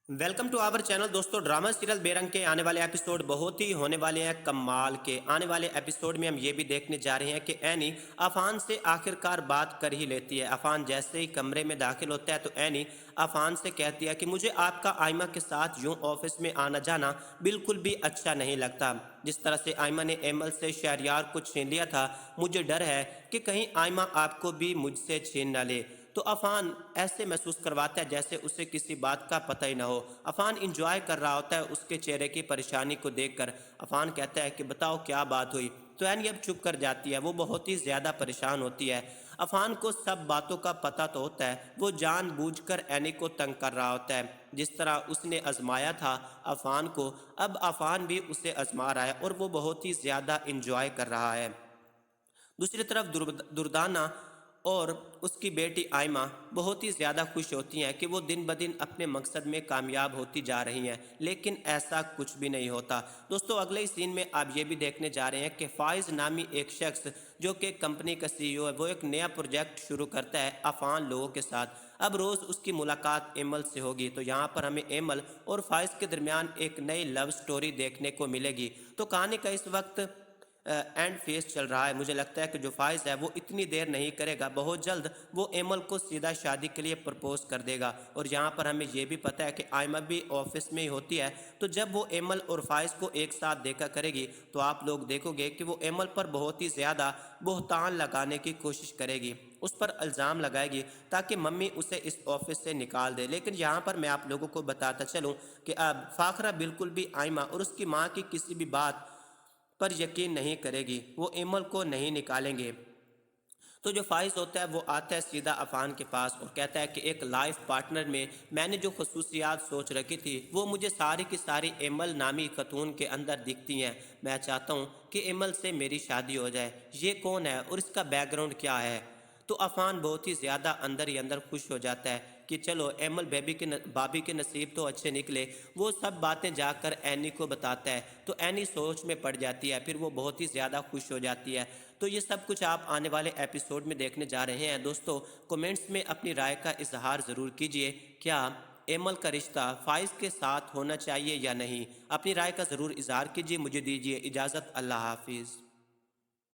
Welcome to our channel. दोस्तों, drama serial Berang के आने वाले एपिसोड बहुत ही होने वाले हैं कमाल के। आने वाले एपिसोड में हम ये भी देखने जा रहे हैं कि एनी अफान से आखिरकार बात कर ही लेती है। अफान जैसे ही कमरे में दाखिल होता है तो एनी अफान से कहती है कि मुझे आपका आयमा के साथ यूं ऑफिस में आना जाना बिल्कुल भी अच्छा नहीं लगता। जिस तरह से आयमा ने एमल से शहरयार को छीन लिया था, मुझे डर है कि कहीं आयमा आपको भी मुझसे छीन न ले। तो अफान ऐसे महसूस करवाता है जैसे उसे किसी बात का पता ही ना हो। अफान इंजॉय कर रहा होता है उसके चेहरे की परेशानी को देखकर। अफान कहता है कि बताओ क्या बात हुई। तो एनी अब चुप कर जाती है, वो बहुत ही ज़्यादा परेशान होती है। अफान को सब बातों का पता तो होता है, वो जानबूझकर एनी को तंग कर रहा होता है। जिस तरह उसने आजमाया था अफान को, अब अफान भी उसे आजमा रहा है और वो बहुत ही ज़्यादा इंजॉय कर रहा है। दूसरी तरफ दुर्दाना और उसकी बेटी आयमा बहुत ही ज़्यादा खुश होती हैं कि वो दिन ब दिन अपने मकसद में कामयाब होती जा रही हैं, लेकिन ऐसा कुछ भी नहीं होता। दोस्तों, अगले ही सीन में आप ये भी देखने जा रहे हैं कि फ़ाइज़ नामी एक शख्स जो कि कंपनी का सीईओ है, वो एक नया प्रोजेक्ट शुरू करता है अफान लोगों के साथ। अब रोज़ उसकी मुलाकात एमल से होगी, तो यहाँ पर हमें एमल और फ़ाइज़ के दरमियान एक नई लव स्टोरी देखने को मिलेगी। तो कहानी का इस वक्त एंड फेस चल रहा है। मुझे लगता है कि जो फाइज है वो इतनी देर नहीं करेगा, बहुत जल्द वो एमल को सीधा शादी के लिए प्रपोज कर देगा। और यहाँ पर हमें ये भी पता है कि आयमा भी ऑफिस में ही होती है, तो जब वो एमल और फाइज को एक साथ देखा करेगी तो आप लोग देखोगे कि वो एमल पर बहुत ही ज़्यादा बहतान लगाने की कोशिश करेगी, उस पर इल्ज़ाम लगाएगी ताकि मम्मी उसे इस ऑफिस से निकाल दे। लेकिन यहाँ पर मैं आप लोगों को बताता चलूँ कि अब फाखरा बिल्कुल भी आयमा और उसकी माँ की किसी भी बात पर यकीन नहीं करेगी, वो एमल को नहीं निकालेंगे। तो जो फाइज होता है वो आता है सीधा अफान के पास और कहता है कि एक लाइफ पार्टनर में मैंने जो खसूसियात सोच रखी थी वो मुझे सारी की सारी एमल नामी खतून के अंदर दिखती हैं। मैं चाहता हूँ कि एमल से मेरी शादी हो जाए। ये कौन है और इसका बैकग्राउंड क्या है? तो अफान बहुत ही ज़्यादा अंदर ही अंदर खुश हो जाता है कि चलो एमल भाभी के नसीब तो अच्छे निकले। वो सब बातें जाकर एनी को बताता है तो एनी सोच में पड़ जाती है, फिर वो बहुत ही ज़्यादा खुश हो जाती है। तो ये सब कुछ आप आने वाले एपिसोड में देखने जा रहे हैं। दोस्तों, कमेंट्स में अपनी राय का इजहार ज़रूर कीजिए। क्या एमल का रिश्ता फाइज के साथ होना चाहिए या नहीं? अपनी राय का ज़रूर इजहार कीजिए। मुझे दीजिए इजाज़त। अल्लाह हाफिज़।